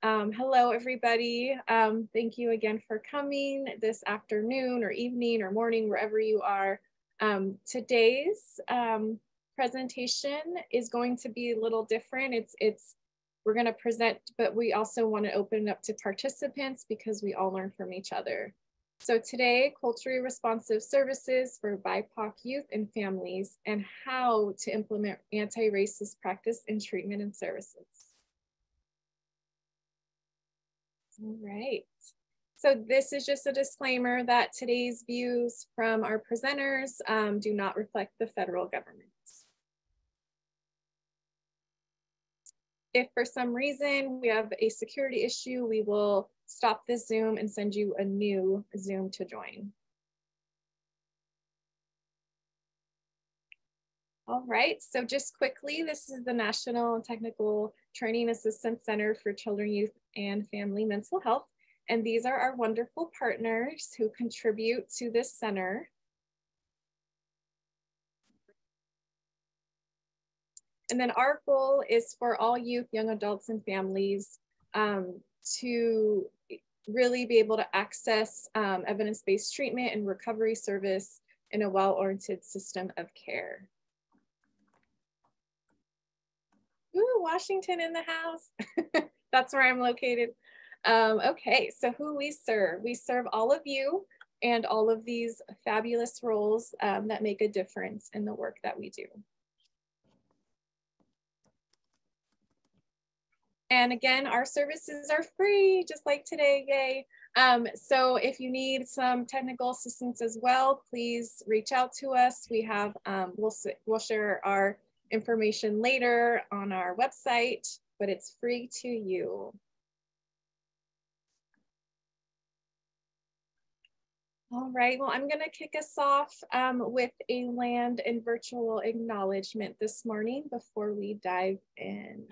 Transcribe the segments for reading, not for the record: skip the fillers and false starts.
Hello, everybody. Thank you again for coming this afternoon or evening or morning, wherever you are. Today's presentation is going to be a little different. We're going to present, but we also want to open it up to participants because we all learn from each other. So today, culturally responsive services for BIPOC youth and families and how to implement anti-racist practice in treatment and services. All right. So this is just a disclaimer that today's views from our presenters do not reflect the federal government. If for some reason we have a security issue, we will stop this Zoom and send you a new Zoom to join. All right, so just quickly, this is the National Technical Training Assistance Center for Children, Youth, and Family Mental Health. And these are our wonderful partners who contribute to this center. And then our goal is for all youth, young adults, and families to really be able to access evidence-based treatment and recovery service in a well-oriented system of care. Ooh, Washington in the house. That's where I'm located. Okay, so who we serve all of you and all of these fabulous roles that make a difference in the work that we do. And again, our services are free, just like today, yay. So if you need some technical assistance as well, please reach out to us. We have, we'll share our information later on our website, but it's free to you. All right, well, I'm gonna kick us off with a land and virtual acknowledgement this morning before we dive in.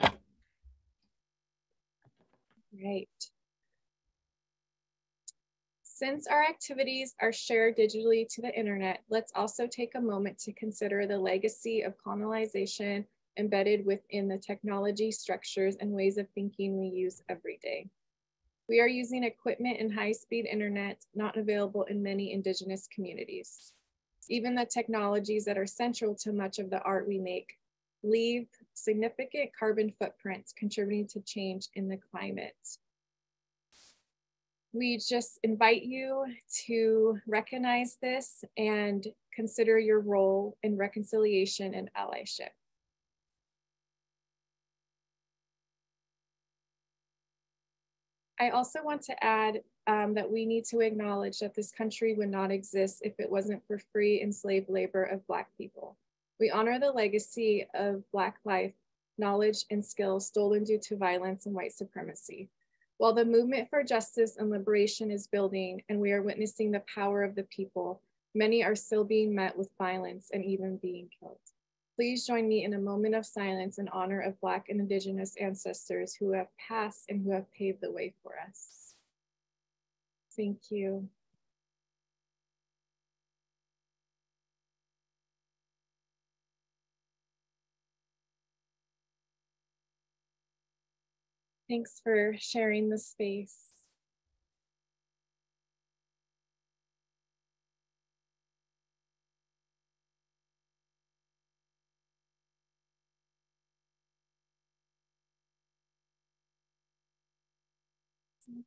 Right. Since our activities are shared digitally to the internet, let's also take a moment to consider the legacy of colonization embedded within the technology structures and ways of thinking we use every day. We are using equipment and high-speed internet not available in many Indigenous communities. Even the technologies that are central to much of the art we make leave significant carbon footprints contributing to change in the climate. We just invite you to recognize this and consider your role in reconciliation and allyship. I also want to add that we need to acknowledge that this country would not exist if it wasn't for free enslaved labor of Black people. We honor the legacy of Black life, knowledge, and skills stolen due to violence and white supremacy. While the movement for justice and liberation is building and we are witnessing the power of the people, many are still being met with violence and even being killed. Please join me in a moment of silence in honor of Black and Indigenous ancestors who have passed and who have paved the way for us. Thank you. Thanks for sharing the space.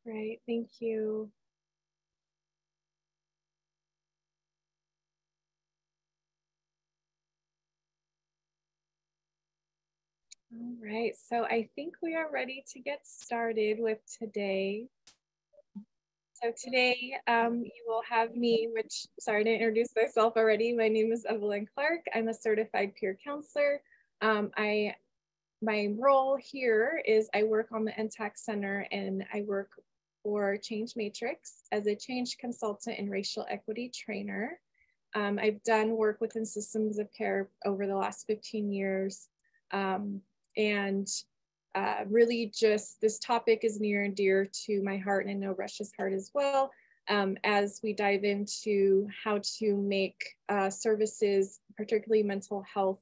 Great, thank you. All right, so I think we are ready to get started with today. So today you will have me, which, sorry to introduce myself already. My name is Evelyn Clark. I'm a certified peer counselor. My role here is I work on the NTAC Center and I work for Change Matrix as a change consultant and racial equity trainer. I've done work within systems of care over the last 15 years. Really just this topic is near and dear to my heart, and I know Rush's heart as well, as we dive into how to make services, particularly mental health,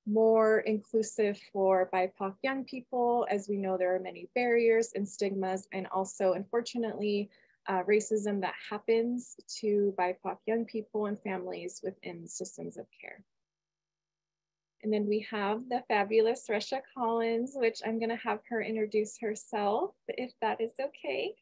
more inclusive for BIPOC young people. As we know, there are many barriers and stigmas, and also, unfortunately, racism that happens to BIPOC young people and families within systems of care. And then we have the fabulous Russia Collins, which I'm going to have her introduce herself, if that is okay.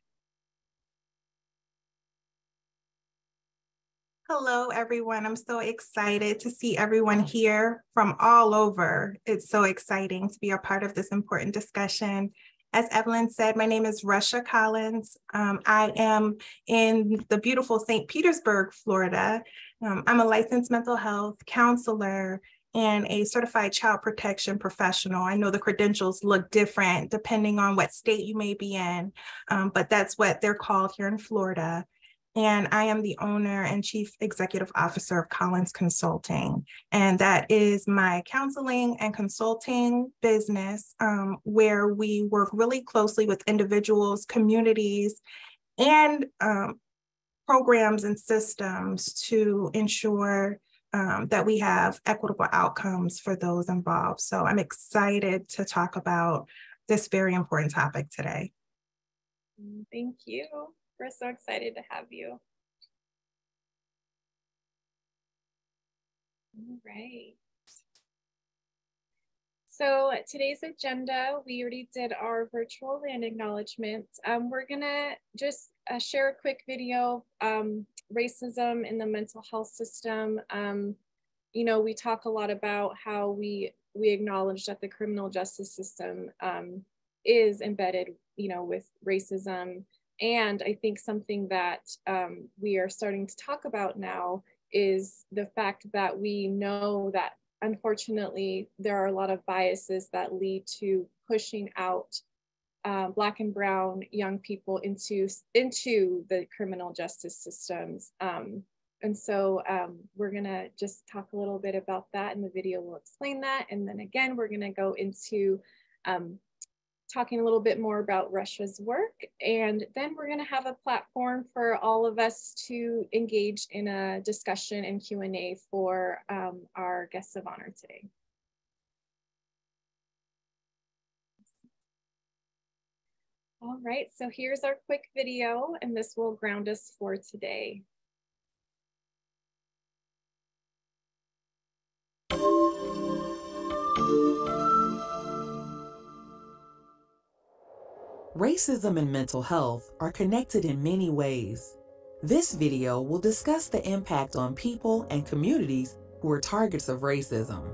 Hello, everyone. I'm so excited to see everyone here from all over. It's so exciting to be a part of this important discussion. As Evelyn said, my name is Russia Collins. I am in the beautiful St. Petersburg, Florida. I'm a licensed mental health counselor and a certified child protection professional. I know the credentials look different depending on what state you may be in, but that's what they're called here in Florida. And I am the owner and chief executive officer of Collins Consulting. And that is my counseling and consulting business, where we work really closely with individuals, communities, and programs and systems to ensure that we have equitable outcomes for those involved. So I'm excited to talk about this very important topic today. Thank you. We're so excited to have you. All right. So today's agenda, we already did our virtual land acknowledgement. We're gonna just share a quick video, racism in the mental health system. You know, we talk a lot about how we acknowledge that the criminal justice system is embedded, you know, with racism. And I think something that we are starting to talk about now is the fact that we know that unfortunately there are a lot of biases that lead to pushing out Black and Brown young people into the criminal justice systems. And so we're gonna just talk a little bit about that, and the video will explain that. And then again, we're gonna go into talking a little bit more about Russia's work. And then we're gonna have a platform for all of us to engage in a discussion and Q&A for our guests of honor today. All right, so here's our quick video, and this will ground us for today. Racism and mental health are connected in many ways. This video will discuss the impact on people and communities who are targets of racism.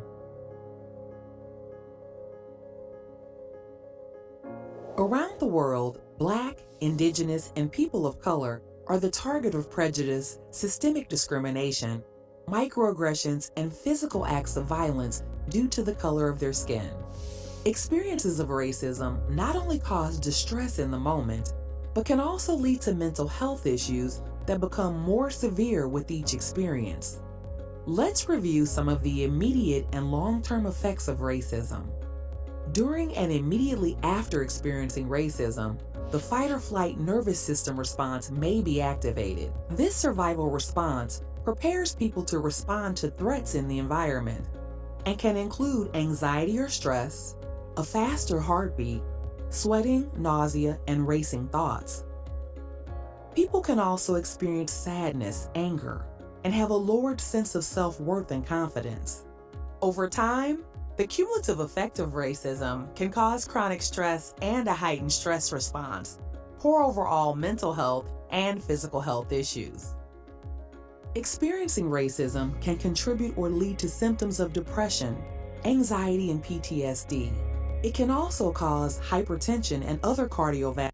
Around the world, Black, Indigenous, and people of color are the target of prejudice, systemic discrimination, microaggressions, and physical acts of violence due to the color of their skin. Experiences of racism not only cause distress in the moment, but can also lead to mental health issues that become more severe with each experience. Let's review some of the immediate and long-term effects of racism. During and immediately after experiencing racism, the fight-or-flight nervous system response may be activated. This survival response prepares people to respond to threats in the environment and can include anxiety or stress, a faster heartbeat, sweating, nausea, and racing thoughts. People can also experience sadness, anger, and have a lowered sense of self-worth and confidence. Over time, the cumulative effect of racism can cause chronic stress and a heightened stress response, poor overall mental health, and physical health issues. Experiencing racism can contribute or lead to symptoms of depression, anxiety, and PTSD. It can also cause hypertension and other cardiovascular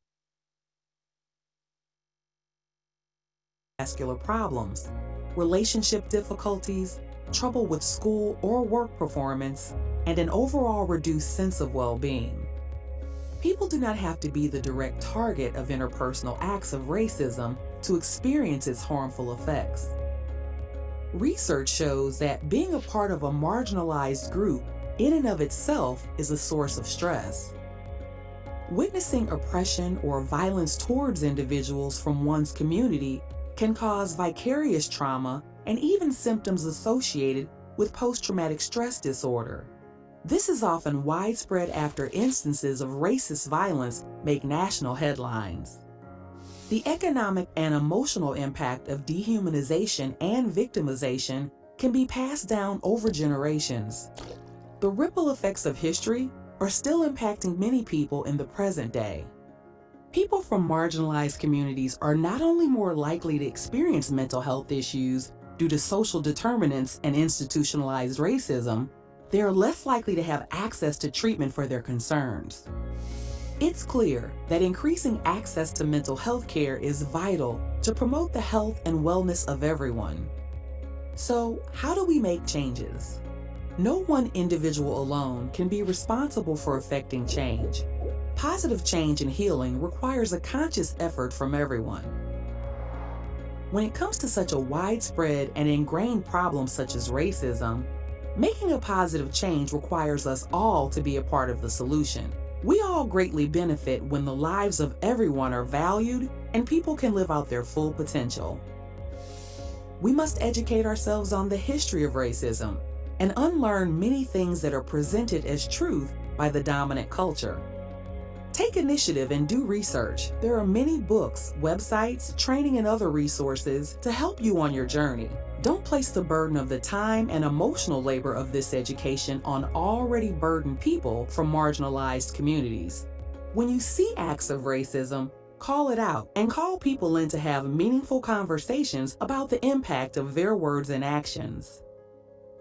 problems, relationship difficulties, trouble with school or work performance, and an overall reduced sense of well-being. People do not have to be the direct target of interpersonal acts of racism to experience its harmful effects. Research shows that being a part of a marginalized group in and of itself is a source of stress. Witnessing oppression or violence towards individuals from one's community can cause vicarious trauma and even symptoms associated with post-traumatic stress disorder. This is often widespread after instances of racist violence make national headlines. The economic and emotional impact of dehumanization and victimization can be passed down over generations. The ripple effects of history are still impacting many people in the present day. People from marginalized communities are not only more likely to experience mental health issues due to social determinants and institutionalized racism, they are less likely to have access to treatment for their concerns. It's clear that increasing access to mental health care is vital to promote the health and wellness of everyone. So, how do we make changes? No one individual alone can be responsible for effecting change. Positive change and healing requires a conscious effort from everyone. When it comes to such a widespread and ingrained problem such as racism, making a positive change requires us all to be a part of the solution. We all greatly benefit when the lives of everyone are valued and people can live out their full potential. We must educate ourselves on the history of racism and unlearn many things that are presented as truth by the dominant culture. Take initiative and do research. There are many books, websites, training, and other resources to help you on your journey. Don't place the burden of the time and emotional labor of this education on already burdened people from marginalized communities. When you see acts of racism, call it out and call people in to have meaningful conversations about the impact of their words and actions.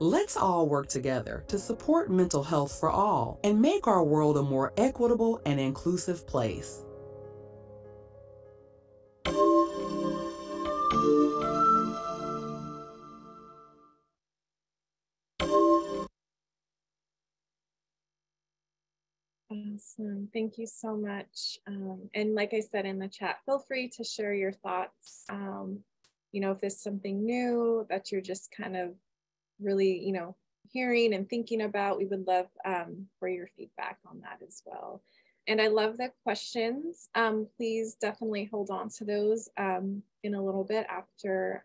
Let's all work together to support mental health for all and make our world a more equitable and inclusive place. Awesome. Thank you so much. And like I said in the chat, feel free to share your thoughts. If there's something new that you're just kind of really, hearing and thinking about, we would love for your feedback on that as well. And I love the questions. Please definitely hold on to those in a little bit after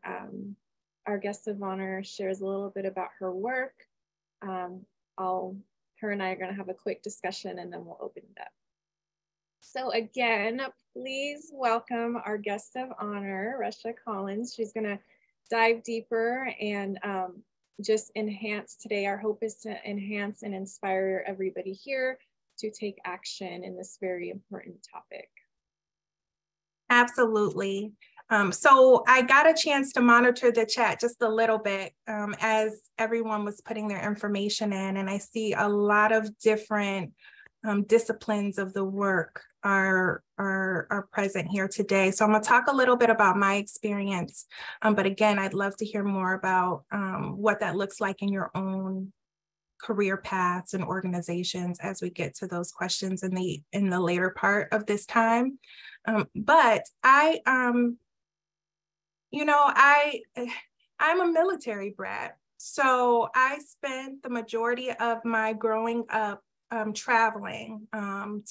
our guest of honor shares a little bit about her work. Her and I are going to have a quick discussion and then we'll open it up. So again, please welcome our guest of honor, Russia Collins. She's going to dive deeper and just enhance today. Our hope is to enhance and inspire everybody here to take action in this very important topic. Absolutely. So I got a chance to monitor the chat just a little bit as everyone was putting their information in, and I see a lot of different disciplines of the work are present here today. So I'm gonna talk a little bit about my experience, but again, I'd love to hear more about what that looks like in your own career paths and organizations as we get to those questions in the later part of this time. But I'm a military brat. So I spent the majority of my growing up traveling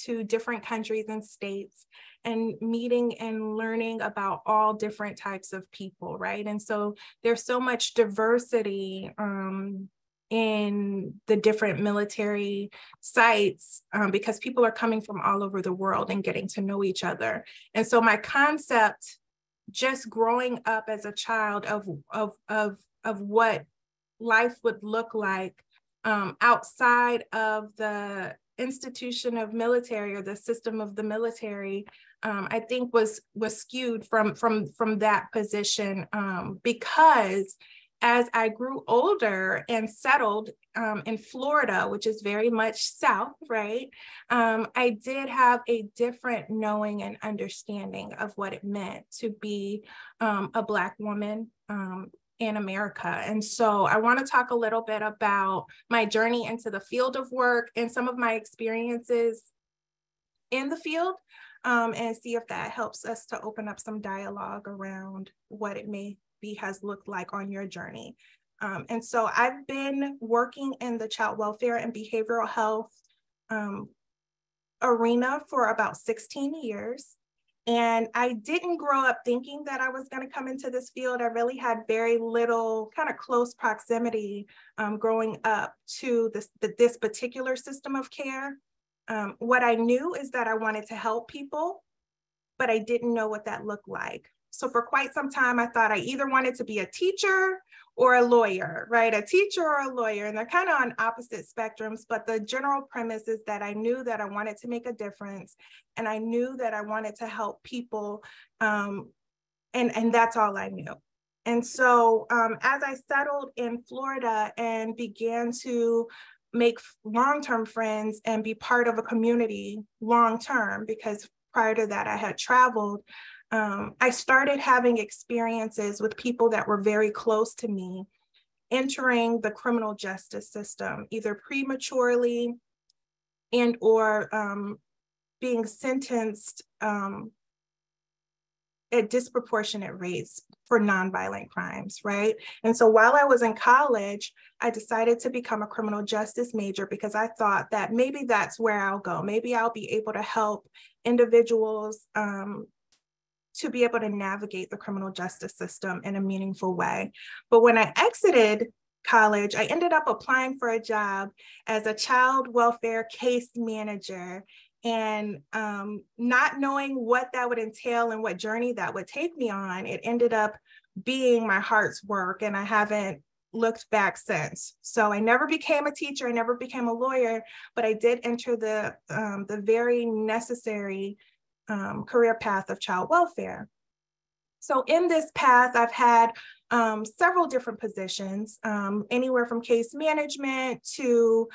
to different countries and states and meeting and learning about all different types of people, right? And so there's so much diversity in the different military sites because people are coming from all over the world and getting to know each other. And so my concept, just growing up as a child of what life would look like outside of the institution of military or the system of the military, I think was skewed from that position because as I grew older and settled in Florida, which is very much South, right? I did have a different knowing and understanding of what it meant to be a Black woman in America. And so I want to talk a little bit about my journey into the field of work and some of my experiences in the field and see if that helps us to open up some dialogue around what it has looked like on your journey. And so I've been working in the child welfare and behavioral health arena for about 16 years. And I didn't grow up thinking that I was going to come into this field. I really had very little kind of close proximity growing up to this particular system of care. What I knew is that I wanted to help people, but I didn't know what that looked like. So for quite some time, I thought I either wanted to be a teacher or a lawyer, right? A teacher or a lawyer, and they're kind of on opposite spectrums, but the general premise is that I knew that I wanted to make a difference, and I knew that I wanted to help people, and that's all I knew. And so as I settled in Florida and began to make long-term friends and be part of a community long-term, because prior to that I had traveled, I started having experiences with people that were very close to me entering the criminal justice system, either prematurely and or being sentenced at disproportionate rates for nonviolent crimes, right? And so while I was in college, I decided to become a criminal justice major because I thought that maybe that's where I'll go. Maybe I'll be able to help individuals to be able to navigate the criminal justice system in a meaningful way. But when I exited college, I ended up applying for a job as a child welfare case manager, and not knowing what that would entail and what journey that would take me on, it ended up being my heart's work, and I haven't looked back since. So I never became a teacher, I never became a lawyer, but I did enter the very necessary career path of child welfare. So in this path, I've had several different positions, anywhere from case management to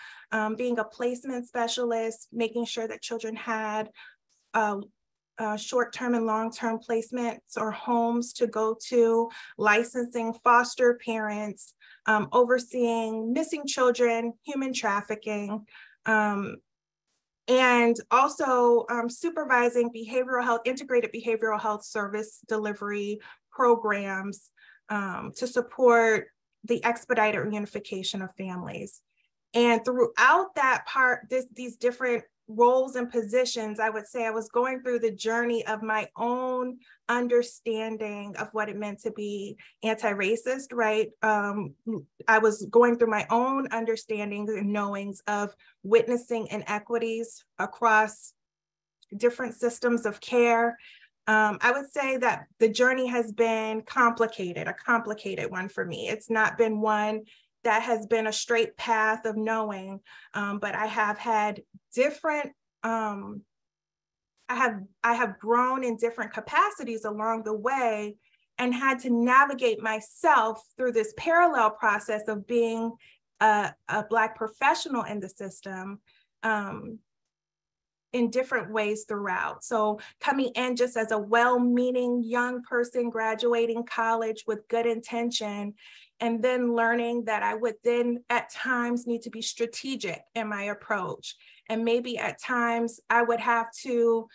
being a placement specialist, making sure that children had short-term and long-term placements or homes to go to, licensing foster parents, overseeing missing children, human trafficking, and also supervising behavioral health, integrated behavioral health service delivery programs to support the expedited reunification of families. And throughout that part, these different roles and positions, I would say I was going through the journey of my own understanding of what it meant to be anti-racist, right? I was going through my own understandings and knowings of witnessing inequities across different systems of care. I would say that the journey has been complicated, a complicated one for me. It's not been one that has been a straight path of knowing, but I have had different, I have grown in different capacities along the way and had to navigate myself through this parallel process of being a Black professional in the system in different ways throughout. So coming in just as a well-meaning young person graduating college with good intention, and then learning that I would then at times need to be strategic in my approach. And maybe at times I would have to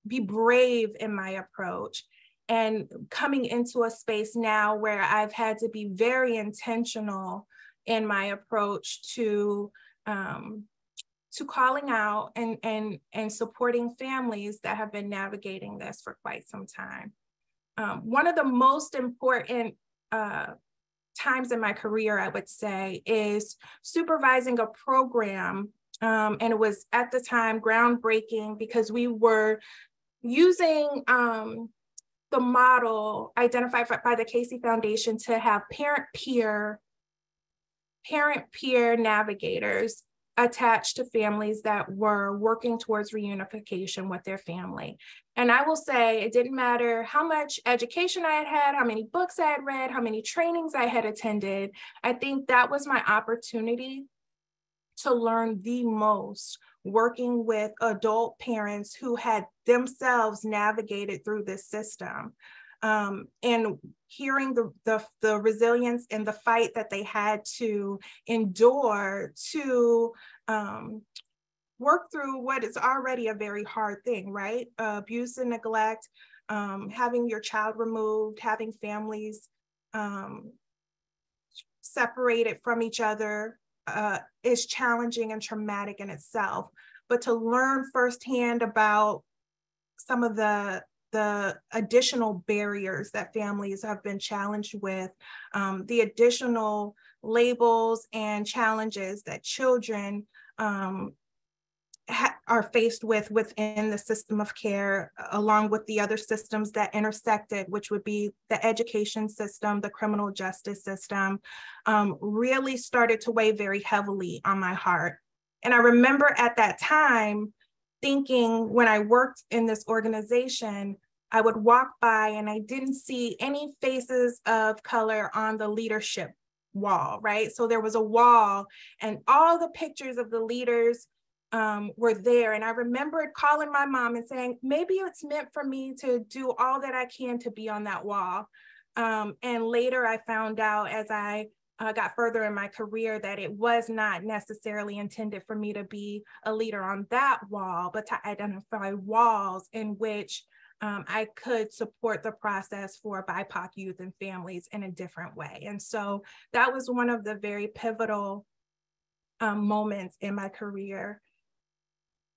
be brave in my approach. And coming into a space now where I've had to be very intentional in my approach to calling out and supporting families that have been navigating this for quite some time. One of the most important times in my career, I would say, is supervising a program. And it was at the time groundbreaking because we were using the model identified by the Casey Foundation to have parent-peer navigators attached to families that were working towards reunification with their family. And I will say it didn't matter how much education I had had, how many books I had read, how many trainings I had attended. I think that was my opportunity to learn the most, working with adult parents who had themselves navigated through this system. And hearing the resilience and the fight that they had to endure to work through what is already a very hard thing, right? Abuse and neglect, having your child removed, having families separated from each other is challenging and traumatic in itself. But to learn firsthand about some of the additional barriers that families have been challenged with, the additional labels and challenges that children are faced with within the system of care, along with the other systems that intersected, which would be the education system, the criminal justice system, really started to weigh very heavily on my heart. And I remember at that time thinking, when I worked in this organization, I would walk by and I didn't see any faces of color on the leadership wall, right? So there was a wall and all the pictures of the leaders were there. And I remembered calling my mom and saying, maybe it's meant for me to do all that I can to be on that wall. And later I found out, as I got further in my career, that it was not necessarily intended for me to be a leader on that wall, but to identify walls in which I could support the process for BIPOC youth and families in a different way. And so that was one of the very pivotal moments in my career.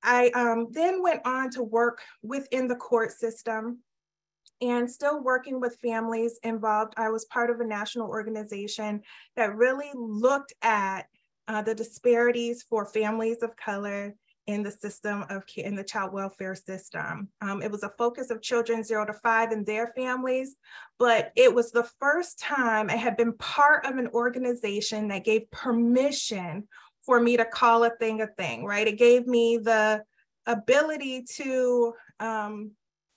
I then went on to work within the court system and still working with families involved. I was part of a national organization that really looked at the disparities for families of color in the system of care, in the child welfare system. It was a focus of children 0 to 5 and their families, but it was the first time I had been part of an organization that gave permission for me to call a thing, right? It gave me the ability to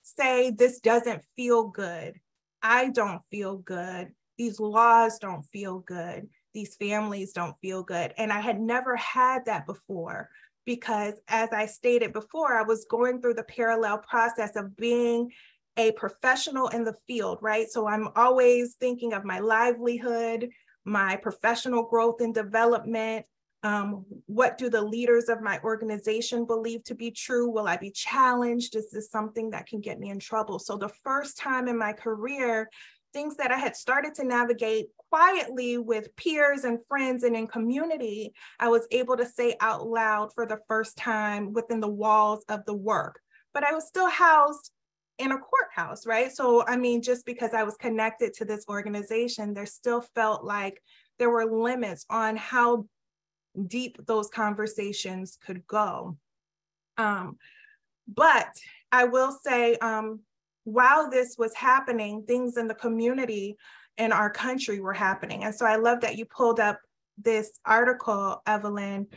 say, this doesn't feel good. I don't feel good. These laws don't feel good. These families don't feel good. And I had never had that before, because as I stated before, I was going through the parallel process of being a professional in the field, right? So I'm always thinking of my livelihood, my professional growth and development. What do the leaders of my organization believe to be true? Will I be challenged? Is this something that can get me in trouble? So the first time in my career, things that I had started to navigate quietly with peers and friends and in community, I was able to say out loud for the first time within the walls of the work. But I was still housed in a courthouse, right? So, I mean, just because I was connected to this organization, there still felt like there were limits on how deep those conversations could go. But I will say, while this was happening, things in the community in our country were happening. And so I love that you pulled up this article, Evelyn.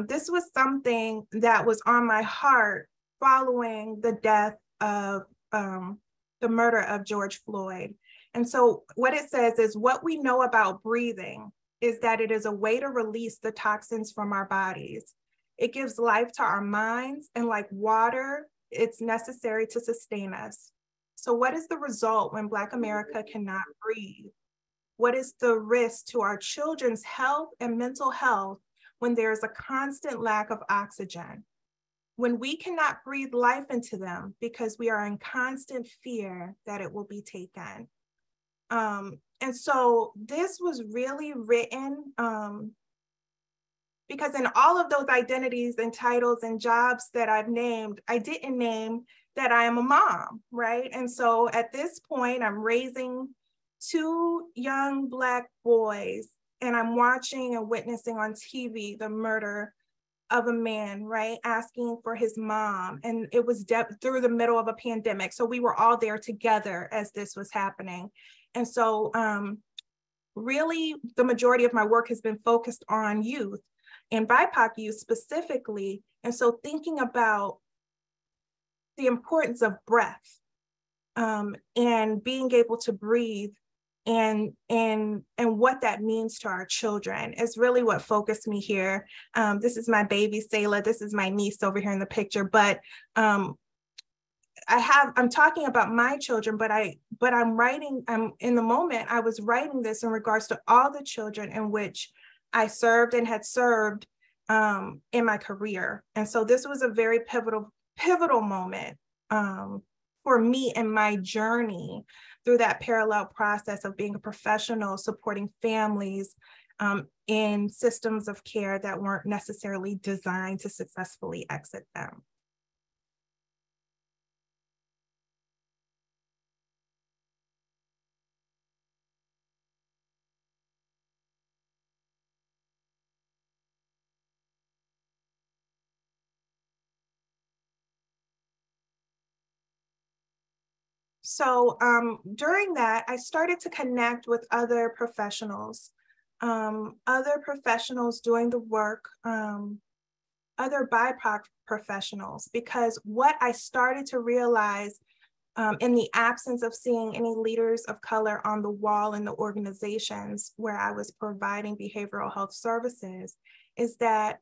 This was something that was on my heart following the death of the murder of George Floyd. And so what it says is, what we know about breathing is that it is a way to release the toxins from our bodies. It gives life to our minds, and like water, it's necessary to sustain us. So what is the result when Black America cannot breathe? What is the risk to our children's health and mental health when there is a constant lack of oxygen? When we cannot breathe life into them because we are in constant fear that it will be taken. And so this was really written because in all of those identities and titles and jobs that I've named, I didn't name that I am a mom, right? And so at this point, I'm raising 2 young Black boys, and I'm watching and witnessing on TV the murder of a man, right? Asking for his mom. And it was through the middle of a pandemic. So we were all there together as this was happening. And so really the majority of my work has been focused on youth and BIPOC youth specifically. And so thinking about the importance of breath and being able to breathe and what that means to our children is really what focused me here. This is my baby, Selah. This is my niece over here in the picture, but I'm talking about my children, but I'm in the moment, I was writing this in regards to all the children in which I served and had served in my career. And so this was a very pivotal moment for me in my journey through that parallel process of being a professional, supporting families in systems of care that weren't necessarily designed to successfully exit them. So during that, I started to connect with other professionals doing the work, other BIPOC professionals, because what I started to realize in the absence of seeing any leaders of color on the wall in the organizations where I was providing behavioral health services is that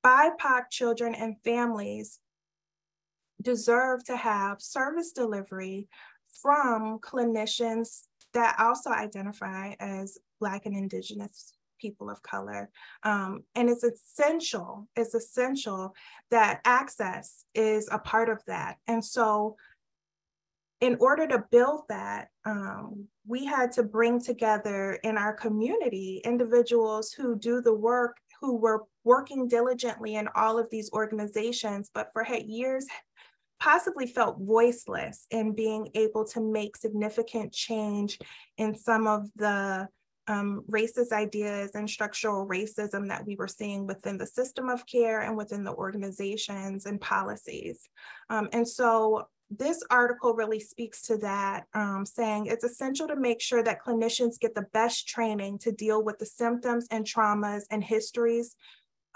BIPOC children and families deserve to have service delivery from clinicians that also identify as Black and Indigenous people of color. And it's essential that access is a part of that. And so in order to build that, we had to bring together in our community individuals who do the work, who were working diligently in all of these organizations, but for years possibly felt voiceless in being able to make significant change in some of the racist ideas and structural racism that we were seeing within the system of care and within the organizations and policies. And so this article really speaks to that, saying it's essential to make sure that clinicians get the best training to deal with the symptoms and traumas and histories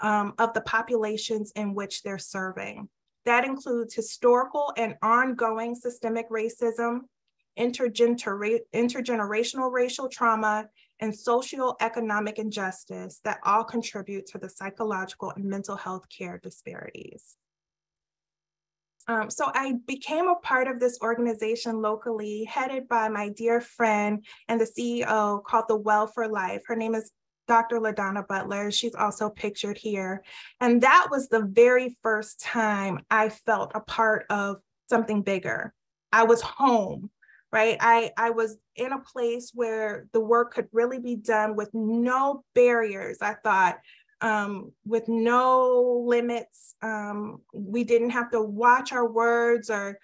of the populations in which they're serving. That includes historical and ongoing systemic racism, intergenerational racial trauma, and socioeconomic injustice that all contribute to the psychological and mental health care disparities. So I became a part of this organization locally, headed by my dear friend and the CEO called the Well for Life. Her name is Dr. LaDonna Butler. She's also pictured here. And that was the very first time I felt a part of something bigger. I was home, right? I was in a place where the work could really be done with no barriers, I thought, with no limits. We didn't have to watch our words or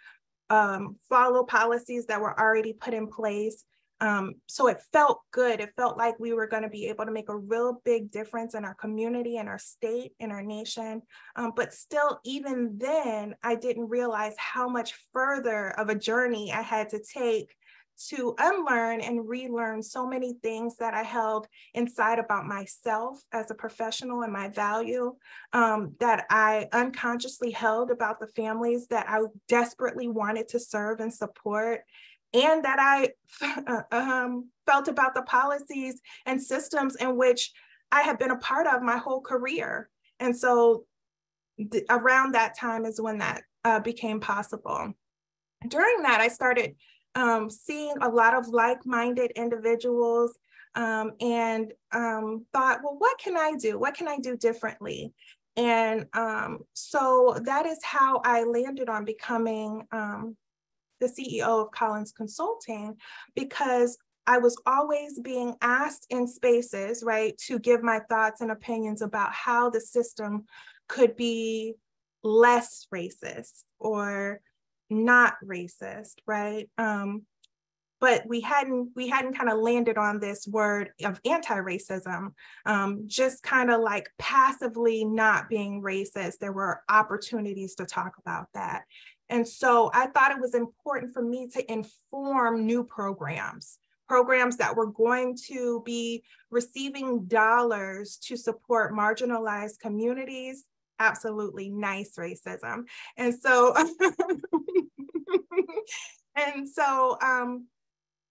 follow policies that were already put in place. So it felt good. It felt like we were going to be able to make a real big difference in our community, in our state, in our nation. But still, even then, I didn't realize how much further of a journey I had to take to unlearn and relearn so many things that I held inside about myself as a professional and my value, that I unconsciously held about the families that I desperately wanted to serve and support, and that I felt about the policies and systems in which I have been a part of my whole career. And so around that time is when that became possible. During that, I started seeing a lot of like-minded individuals and thought, well, what can I do? What can I do differently? And so that is how I landed on becoming the CEO of Collins Consulting, because I was always being asked in spaces, right, to give my thoughts and opinions about how the system could be less racist or not racist, right? But we hadn't kind of landed on this word of anti-racism, just kind of like passively not being racist. There were opportunities to talk about that. And so I thought it was important for me to inform new programs that were going to be receiving dollars to support marginalized communities. Absolutely nice racism. And so,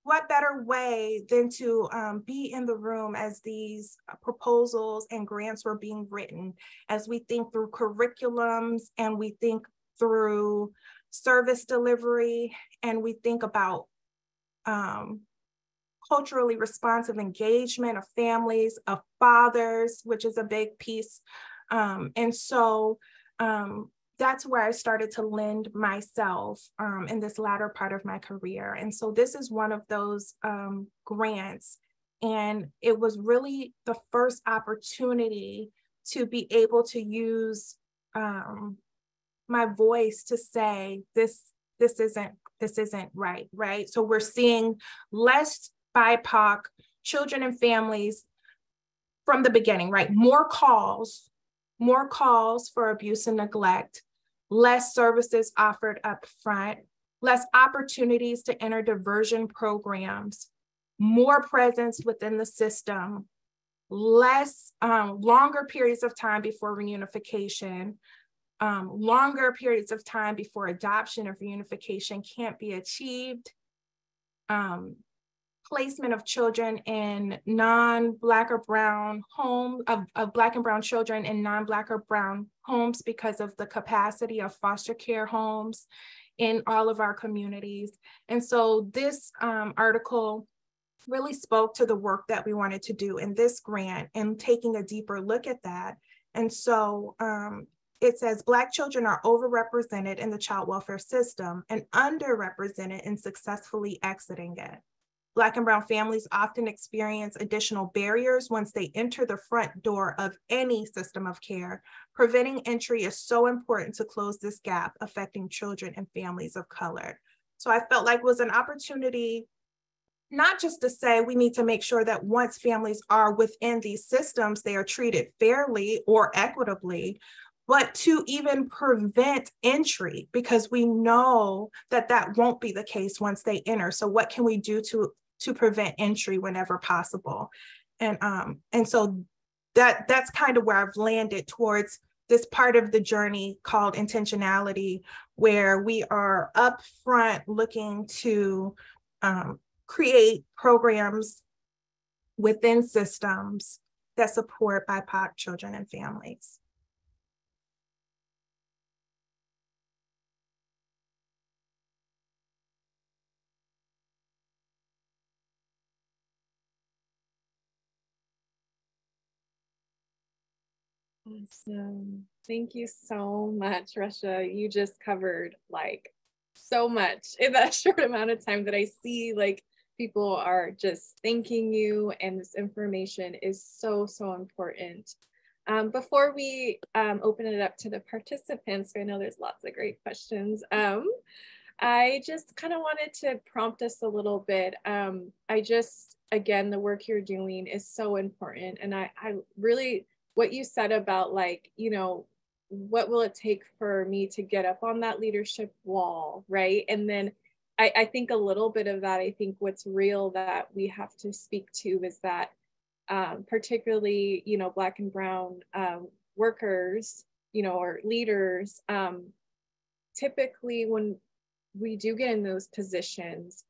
what better way than to be in the room as these proposals and grants were being written, as we think through curriculums and we think through service delivery, and we think about culturally responsive engagement of families, of fathers, which is a big piece. And so that's where I started to lend myself in this latter part of my career. And so this is one of those grants. And it was really the first opportunity to be able to use my voice to say, this isn't right? So we're seeing less BIPOC children and families from the beginning, right? More calls for abuse and neglect, less services offered up front, less opportunities to enter diversion programs, more presence within the system, less longer periods of time before reunification, longer periods of time before adoption or reunification can't be achieved, placement of children in non-Black or brown homes, of Black and brown children in non-Black or brown homes because of the capacity of foster care homes in all of our communities. And so this article really spoke to the work that we wanted to do in this grant and taking a deeper look at that. And so it says Black children are overrepresented in the child welfare system and underrepresented in successfully exiting it. Black and brown families often experience additional barriers once they enter the front door of any system of care. Preventing entry is so important to close this gap affecting children and families of color. So I felt like it was an opportunity not just to say we need to make sure that once families are within these systems, they are treated fairly or equitably, but to even prevent entry, because we know that that won't be the case once they enter. So what can we do to prevent entry whenever possible? And so that's kind of where I've landed towards this part of the journey called intentionality, where we are upfront looking to create programs within systems that support BIPOC children and families. Awesome. Thank you so much, Russia. You just covered like so much in that short amount of time that I see like people are just thanking you, and this information is so, so important. Before we open it up to the participants, I know there's lots of great questions. I just kind of wanted to prompt us a little bit. Again, the work you're doing is so important. And I really, what you said about like, you know, what will it take for me to get up on that leadership wall, right? And then I think a little bit of that, I think what's real that we have to speak to is that particularly, you know, Black and brown workers, you know, or leaders, typically when we do get in those positions,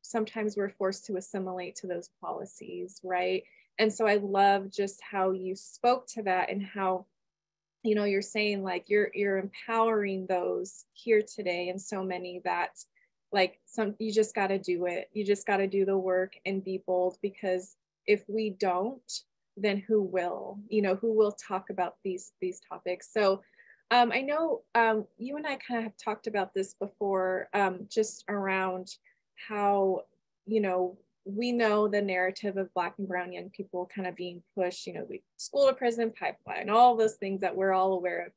sometimes we're forced to assimilate to those policies, right? And so I love just how you spoke to that and how, you know, you're saying like you're empowering those here today, and so many that like you just got to do it. You just got to do the work and be bold, because if we don't, then who will? You know, who will talk about these topics? So I know you and I kind of have talked about this before, just around how, you know, we know the narrative of Black and brown young people kind of being pushed, you know, school to prison pipeline, all those things that we're all aware of.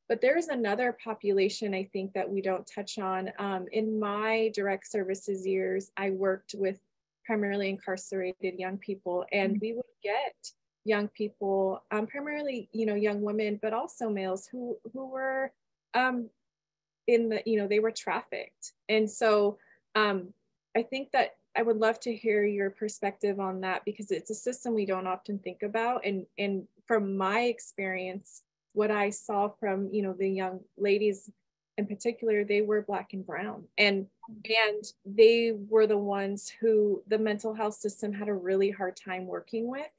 But there's another population I think that we don't touch on. In my direct services years, I worked with primarily incarcerated young people, and we would get young people, primarily, you know, young women, but also males who were in the, you know, they were trafficked. And so I think that I would love to hear your perspective on that, because it's a system we don't often think about. And from my experience, what I saw from, you know, the young ladies in particular, they were Black and brown, and they were the ones who the mental health system had a really hard time working with,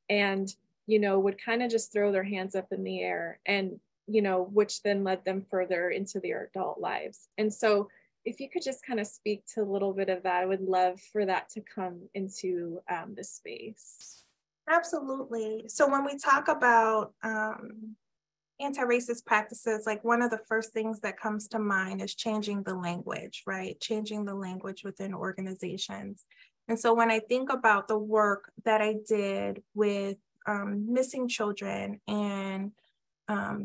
and, you know, would kind of just throw their hands up in the air, and, you know, which then led them further into their adult lives. And so if you could just kind of speak to a little bit of that, I would love for that to come into the space. Absolutely. So when we talk about anti-racist practices, like one of the first things that comes to mind is changing the language, right? Changing the language within organizations. And so when I think about the work that I did with missing children and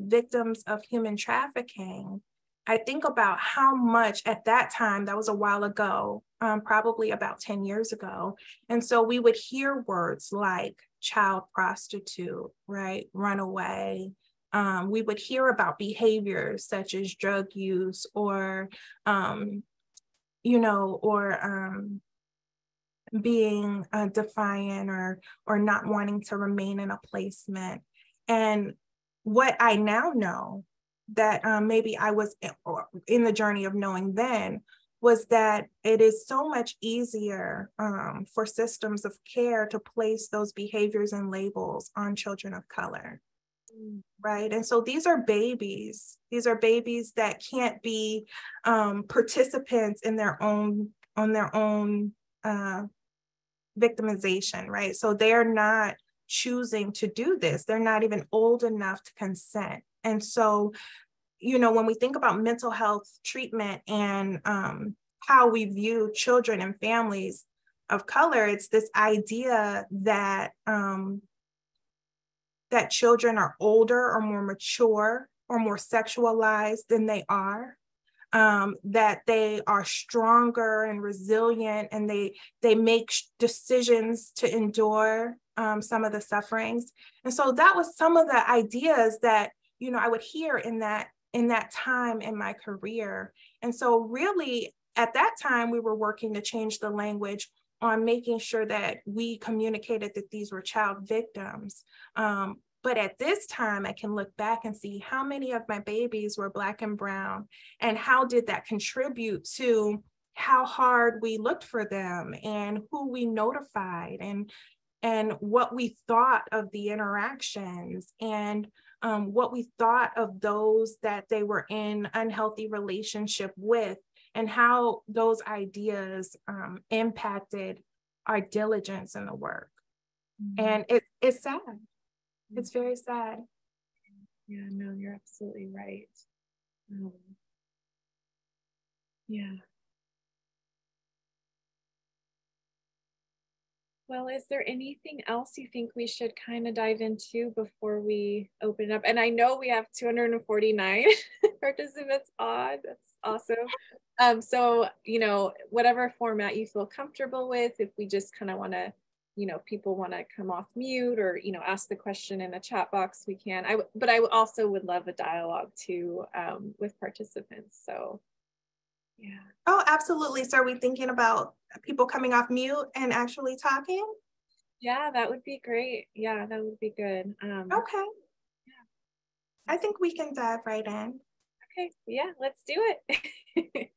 victims of human trafficking, I think about how much at that time, that was a while ago, probably about 10 years ago. And so we would hear words like child prostitute, right? Runaway. We would hear about behaviors such as drug use or or being defiant or not wanting to remain in a placement. And what I now know that maybe I was in the journey of knowing then was that it is so much easier for systems of care to place those behaviors and labels on children of color. Right. And so these are babies. These are babies that can't be participants in their own victimization, right? So they're not choosing to do this. They're not even old enough to consent. And so, when we think about mental health treatment and how we view children and families of color, it's this idea that that children are older or more mature or more sexualized than they are. That they are stronger and resilient, and they make decisions to endure some of the sufferings. And so that was some of the ideas that I would hear in that time in my career. And so really at that time we were working to change the language on making sure that we communicated that these were child victims. But at this time, I can look back and see how many of my babies were Black and brown, and how did that contribute to how hard we looked for them and who we notified and what we thought of the interactions and what we thought of those that they were in unhealthy relationship with, and how those ideas impacted our diligence in the work. And it's sad. It's very sad. Yeah, no, you're absolutely right. Yeah. Well, is there anything else you think we should kind of dive into before we open it up? And I know we have 249 participants on. That's awesome. So, whatever format you feel comfortable with, if we just kind of want to, people want to come off mute or, ask the question in the chat box, we can. But I also would love a dialogue too with participants. So, yeah. Oh, absolutely. So are we thinking about people coming off mute and actually talking? Yeah, that would be great. Yeah, that would be good. Okay. Yeah. I think we can dive right in. Okay, yeah, let's do it.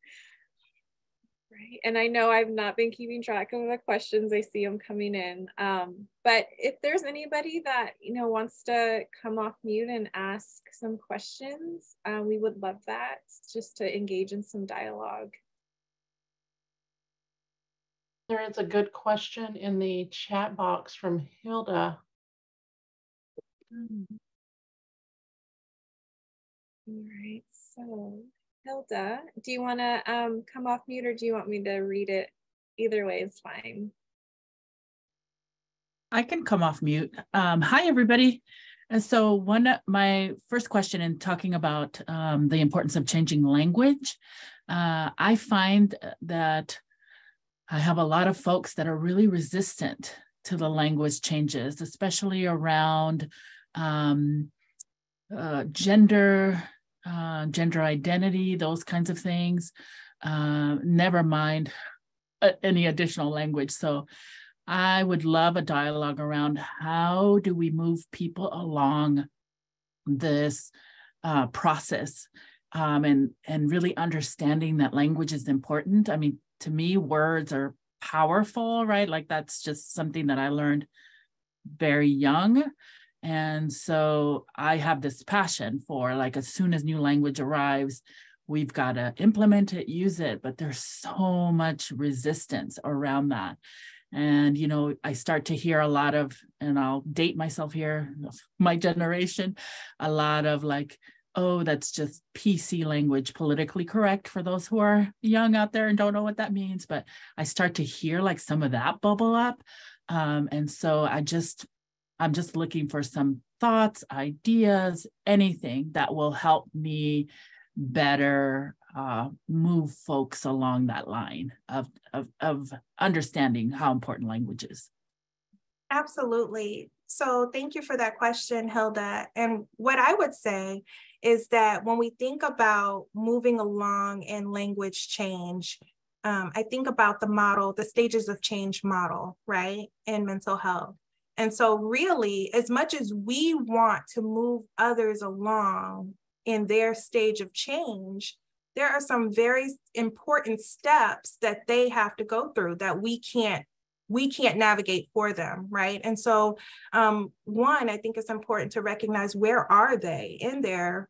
Right, and I know I've not been keeping track of the questions. I see them coming in. But if there's anybody that, wants to come off mute and ask some questions, we would love that, just to engage in some dialogue. There is a good question in the chat box from Hilda. All right, so Hilda, do you want to come off mute, or do you want me to read it? Either way is fine. I can come off mute. Hi, everybody. And so my first question in talking about the importance of changing language, I find that I have a lot of folks that are really resistant to the language changes, especially around gender identity, those kinds of things, never mind any additional language. So I would love a dialogue around how do we move people along this process and really understanding that language is important. I mean, to me, words are powerful, right? Like that's just something that I learned very young. And so I have this passion for, like, as soon as new language arrives, we've got to implement it, use it, but there's so much resistance around that. And, I start to hear a lot of, and I'll date myself here, my generation, a lot of like, oh, that's just PC language, politically correct, for those who are young out there and don't know what that means. But I start to hear like some of that bubble up. And so I'm just looking for some thoughts, ideas, anything that will help me better move folks along that line of understanding how important language is. Absolutely. So thank you for that question, Hilda. And what I would say is that when we think about moving along in language change, I think about the model, the stages of change model, right, in mental health. And so really, as much as we want to move others along in their stage of change, there are some very important steps that they have to go through that we can't navigate for them, right? And so one, I think it's important to recognize, where are they in their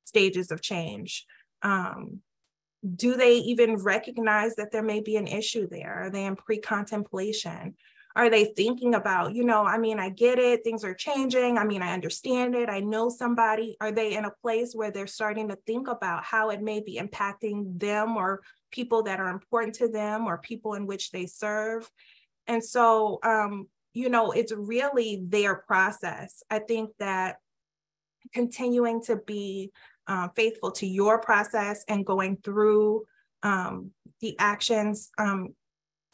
stages of change? Do they even recognize that there may be an issue there? Are they in pre-contemplation? Are they thinking about, I mean, I get it, things are changing. I mean, I understand it. I know somebody. Are they in a place where they're starting to think about how it may be impacting them or people that are important to them or people in which they serve? And so, it's really their process. I think that continuing to be faithful to your process and going through the actions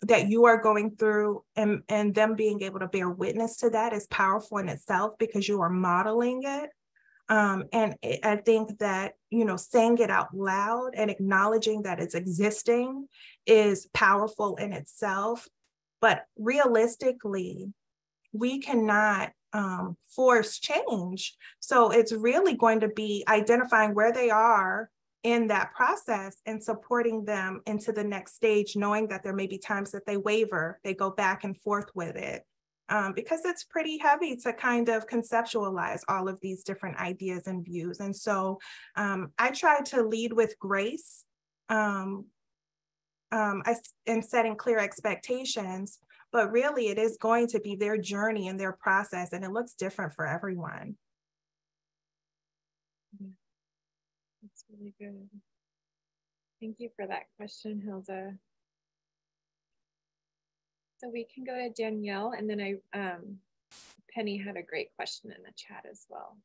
that you are going through, and them being able to bear witness to that is powerful in itself, because you are modeling it. I think that, saying it out loud and acknowledging that it's existing is powerful in itself. But realistically, we cannot force change. So it's really going to be identifying where they are in that process and supporting them into the next stage, knowing that there may be times that they waver, they go back and forth with it, because it's pretty heavy to kind of conceptualize all of these different ideas and views. And so I try to lead with grace and setting clear expectations, but really it is going to be their journey and their process, and it looks different for everyone. That's really good. Thank you for that question, Hilda. So we can go to Danielle, and then Penny had a great question in the chat as well.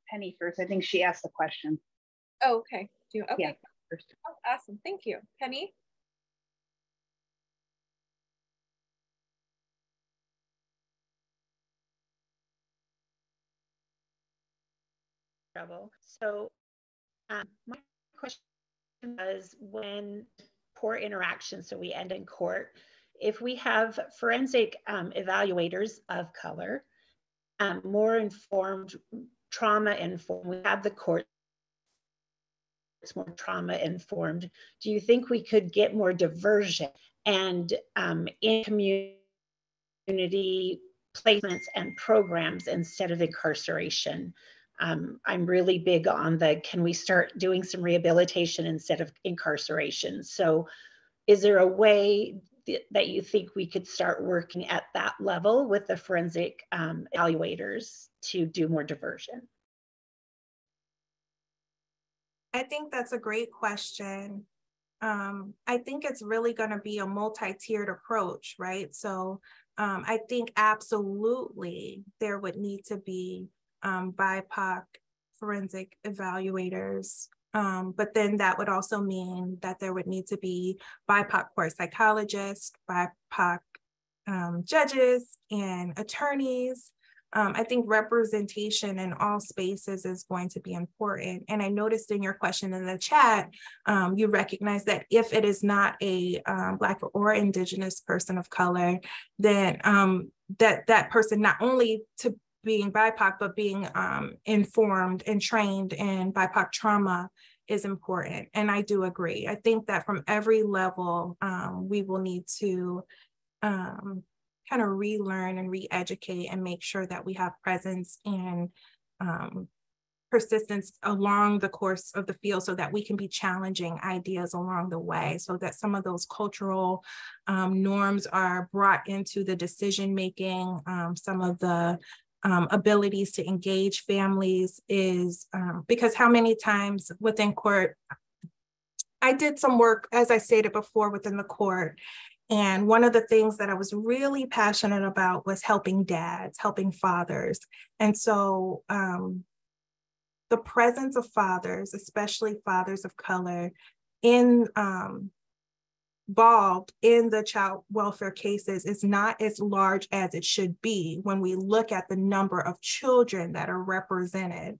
Penny first. I think she asked the question. Oh, okay. Okay. Yeah, first. Oh, awesome. Thank you. Penny? So my question was, when court interaction, so we end in court, if we have forensic evaluators of color, more informed, trauma informed, we have the court, it's more trauma informed, do you think we could get more diversion and in community placements and programs instead of incarceration? I'm really big on can we start doing some rehabilitation instead of incarceration? So is there a way that you think we could start working at that level with the forensic evaluators to do more diversion? I think that's a great question. I think it's really going to be a multi-tiered approach, right? So I think absolutely there would need to be BIPOC forensic evaluators. But then that would also mean that there would need to be BIPOC court psychologists, BIPOC judges and attorneys. I think representation in all spaces is going to be important. And I noticed in your question in the chat, you recognize that if it is not a Black or Indigenous person of color, then that person not only to being BIPOC, but being informed and trained in BIPOC trauma is important. And I do agree. I think that from every level, we will need to kind of relearn and re-educate and make sure that we have presence and persistence along the course of the field, so that we can be challenging ideas along the way, so that some of those cultural norms are brought into the decision-making. Some of the abilities to engage families is because how many times within court, I did some work, as I stated before, within the court. And one of the things that I was really passionate about was helping dads, helping fathers. And so the presence of fathers, especially fathers of color, involved in the child welfare cases is not as large as it should be when we look at the number of children that are represented.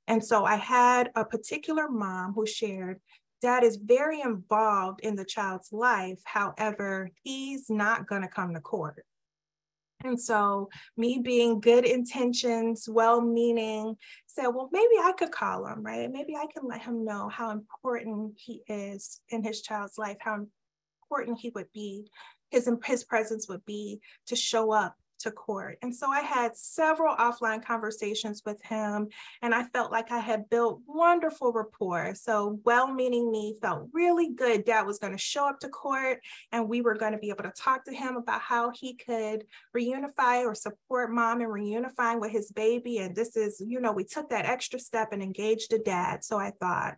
And so I had a particular mom who shared, Dad is very involved in the child's life. However, he's not going to come to court. And so me being good intentions, well-meaning, said, well, maybe I could call him, right? Maybe I can let him know how important he is in his child's life, how important he would be, his presence would be to show up to court. And so I had several offline conversations with him, and I felt like I had built wonderful rapport. So well-meaning me felt really good. Dad was going to show up to court, and we were going to be able to talk to him about how he could reunify or support mom in reunifying with his baby. And this is, you know, we took that extra step and engaged a dad. So I thought,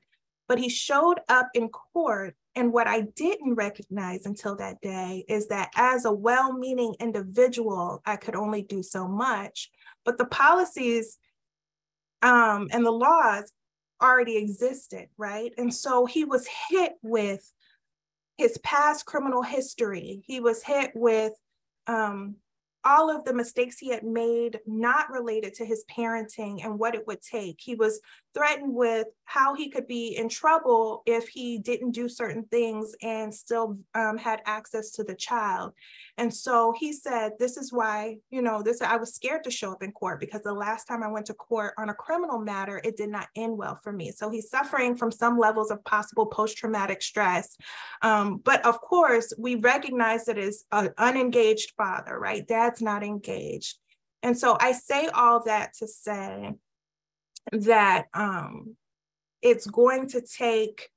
but he showed up in court. And what I didn't recognize until that day is that as a well-meaning individual, I could only do so much, but the policies and the laws already existed, right? And so he was hit with his past criminal history. He was hit with all of the mistakes he had made, not related to his parenting and what it would take. He was threatened with how he could be in trouble if he didn't do certain things and still had access to the child. And so he said, this is why, you know, I was scared to show up in court because the last time I went to court on a criminal matter, it did not end well for me. So he's suffering from some levels of possible post-traumatic stress. But of course, we recognize that as an unengaged father, right? Dad's not engaged. And so I say all that to say that it's going to take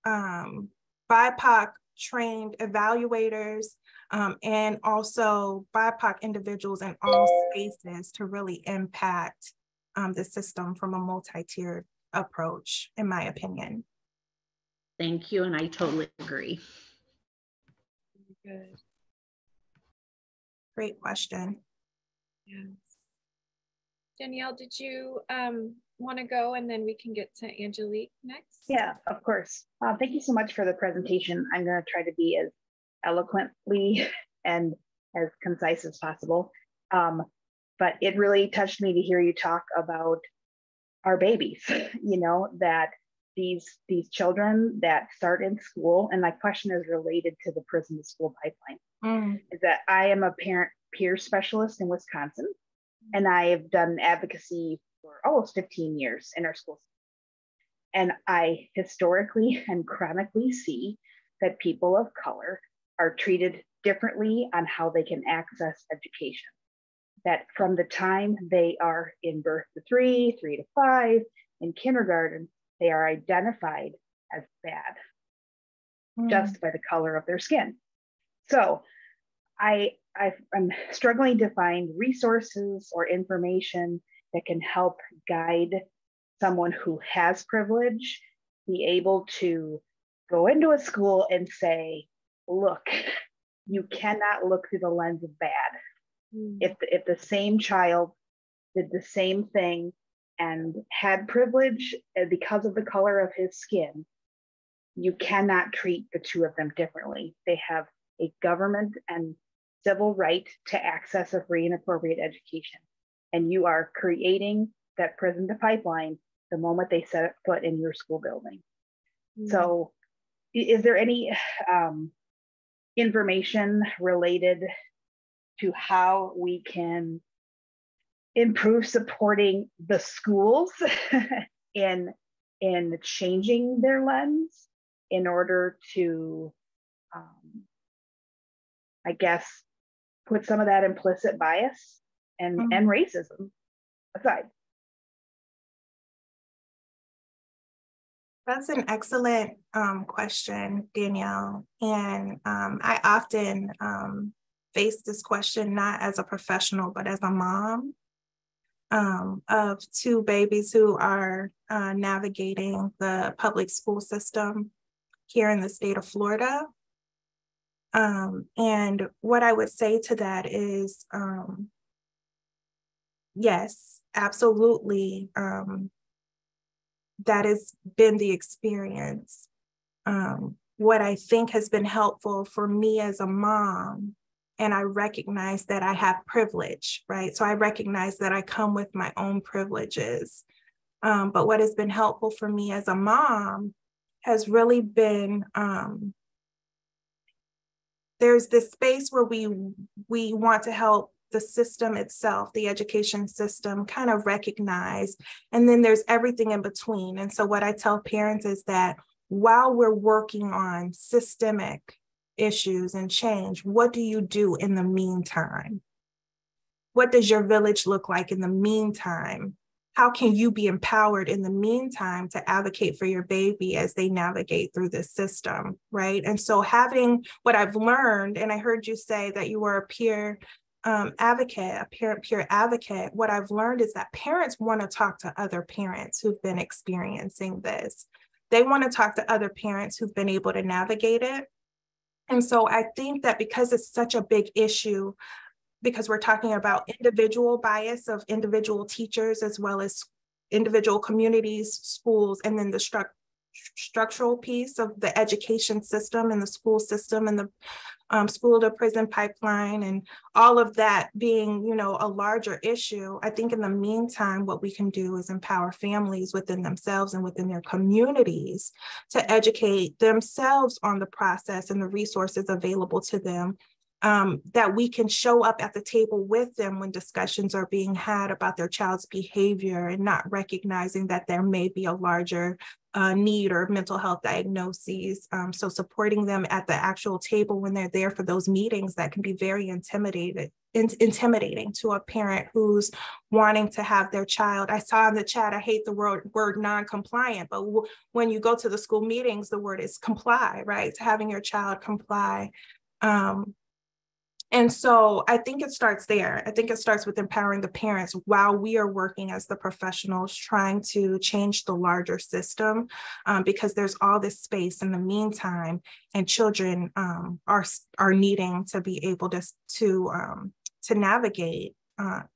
BIPOC trained evaluators and also BIPOC individuals in all spaces to really impact the system from a multi-tiered approach, in my opinion. Thank you, and I totally agree. Good. Great question. Yes. Danielle, did you want to go, and then we can get to Angelique next? Yeah, of course. Thank you so much for the presentation. I'm going to try to be as eloquently and as concise as possible. But it really touched me to hear you talk about our babies, you know, that these children that start in school, and my question is related to the prison to school pipeline, is that I am a parent peer specialist in Wisconsin, and I have done advocacy for almost 15 years in our schools. And I historically and chronically see that people of color are treated differently on how they can access education. That from the time they are in birth to 3 to 5, in kindergarten, they are identified as bad just by the color of their skin. So I'm struggling to find resources or information that can help guide someone who has privilege be able to go into a school and say, look, you cannot look through the lens of bad. If the same child did the same thing and had privilege because of the color of his skin, you cannot treat the two of them differently. They have a government and civil right to access a free and appropriate education. And you are creating that prison to pipeline the moment they set foot in your school building. So is there any information related to how we can improve supporting the schools in changing their lens in order to, I guess, put some of that implicit bias and racism aside? That's an excellent question, Danielle. And I often face this question not as a professional, but as a mom of 2 babies who are navigating the public school system here in the state of Florida. And what I would say to that is, yes, absolutely. That has been the experience. What I think has been helpful for me as a mom, and I recognize that I have privilege, right? So I recognize that I come with my own privileges. But what has been helpful for me as a mom has really been, there's this space where we want to help the system itself, the education system, kind of recognize, and then there's everything in between. And so what I tell parents is that while we're working on systemic issues and change, what do you do in the meantime? What does your village look like in the meantime? How can you be empowered in the meantime to advocate for your baby as they navigate through this system, right? And so having what I've learned, and I heard you say that you were a peer advocate, a parent peer advocate, what I've learned is that parents want to talk to other parents who've been experiencing this. They want to talk to other parents who've been able to navigate it. And so I think that because it's such a big issue, because we're talking about individual bias of individual teachers, as well as individual communities, schools, and then the structural piece of the education system and the school system and the school to prison pipeline and all of that being, you know, a larger issue. I think in the meantime, what we can do is empower families within themselves and within their communities to educate themselves on the process and the resources available to them, that we can show up at the table with them when discussions are being had about their child's behavior and not recognizing that there may be a larger need or mental health diagnoses. So supporting them at the actual table when they're there for those meetings, that can be very intimidating to a parent who's wanting to have their child. I saw in the chat, I hate the word non-compliant, but when you go to the school meetings, the word is comply, right? To having your child comply. And so I think it starts there. I think it starts with empowering the parents while we are working as the professionals trying to change the larger system, because there's all this space in the meantime, and children are needing to be able to navigate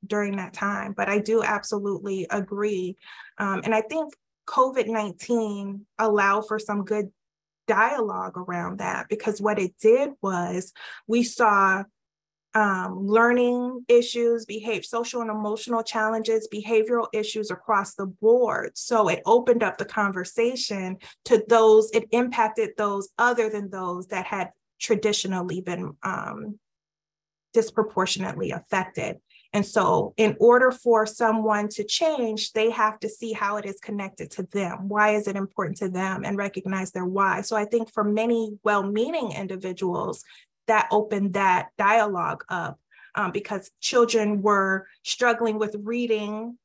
during that time. But I do absolutely agree. And I think COVID-19 allowed for some good dialogue around that, because what it did was we saw learning issues, social and emotional challenges, behavioral issues across the board. So it opened up the conversation to those, it impacted those other than those that had traditionally been disproportionately affected. And so in order for someone to change, they have to see how it is connected to them. Why is it important to them, and recognize their why? So I think for many well-meaning individuals, that opened that dialogue up, because children were struggling with reading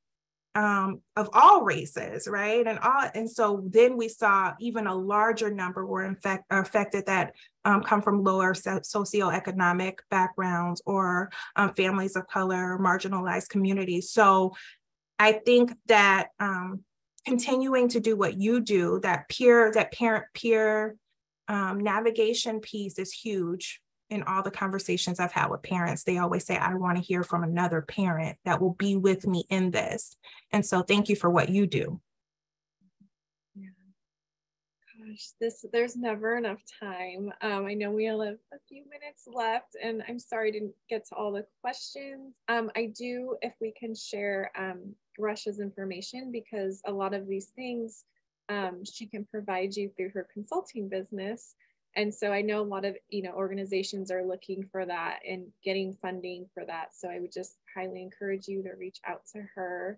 of all races, right? And so then we saw even a larger number were affected that come from lower socioeconomic backgrounds or families of color, marginalized communities. So I think that continuing to do what you do, that parent-peer navigation piece is huge. In all the conversations I've had with parents, they always say, I want to hear from another parent that will be with me in this. And so thank you for what you do. Yeah. Gosh, there's never enough time. I know we only have a few minutes left, and I'm sorry I didn't get to all the questions. I do, if we can share Russia's information, because a lot of these things she can provide you through her consulting business. And so I know a lot of, organizations are looking for that and getting funding for that. So I would just highly encourage you to reach out to her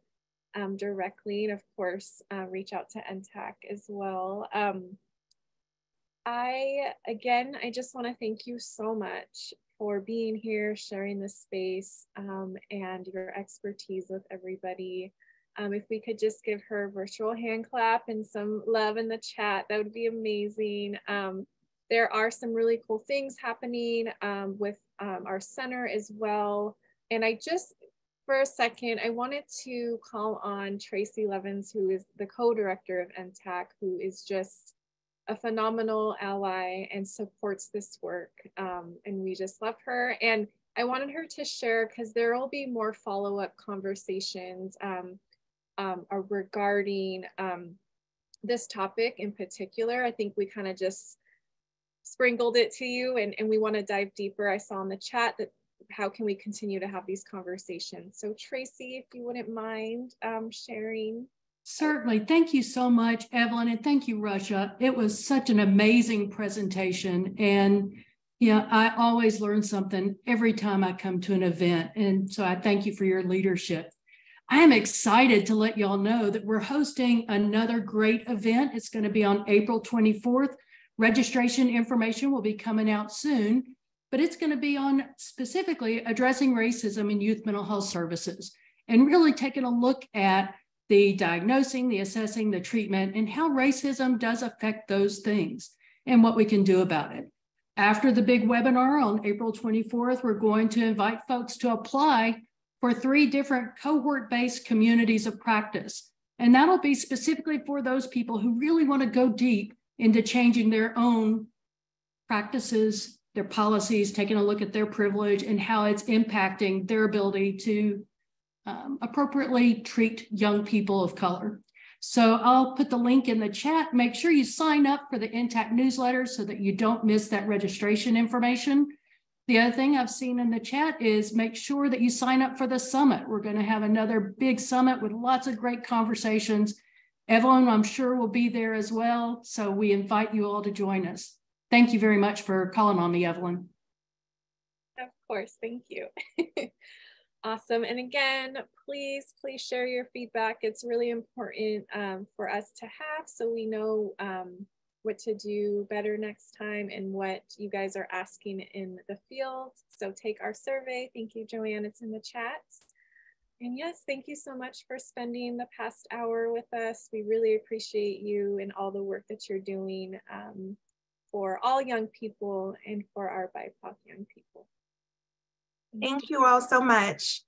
directly. And of course, reach out to NTAC as well. I just want to thank you so much for being here, sharing this space and your expertise with everybody. If we could just give her a virtual hand clap and some love in the chat, that would be amazing. There are some really cool things happening with our center as well. And for a second, I wanted to call on Tracy Levins, who is the co-director of NTAC, who is just a phenomenal ally and supports this work. And we just love her. And I wanted her to share, because there will be more follow-up conversations regarding this topic in particular. I think we kind of just sprinkled it to you, and we want to dive deeper. I saw in the chat that how can we continue to have these conversations. So Tracy, if you wouldn't mind sharing. Certainly. Thank you so much, Evelyn, and thank you, Russia. It was such an amazing presentation. And yeah, I always learn something every time I come to an event. And so I thank you for your leadership. I am excited to let y'all know that we're hosting another great event. It's going to be on April 24th. Registration information will be coming out soon, but it's going to be on specifically addressing racism in youth mental health services and really taking a look at the diagnosing, the assessing, the treatment, and how racism does affect those things and what we can do about it. After the big webinar on April 24th, we're going to invite folks to apply for 3 different cohort-based communities of practice. And that'll be specifically for those people who really want to go deep into changing their own practices, their policies, taking a look at their privilege and how it's impacting their ability to appropriately treat young people of color. So I'll put the link in the chat. Make sure you sign up for the INTACT newsletter so that you don't miss that registration information. The other thing I've seen in the chat is make sure that you sign up for the summit. We're going to have another big summit with lots of great conversations. Evelyn, I'm sure, will be there as well. So we invite you all to join us. Thank you very much for calling on me, Evelyn. Of course, thank you. Awesome. And again, please share your feedback. It's really important for us to have so we know what to do better next time and what you guys are asking in the field. So take our survey. Thank you, Joanne. It's in the chat. And yes, thank you so much for spending the past hour with us. We really appreciate you and all the work that you're doing for all young people and for our BIPOC young people. Thank you all so much.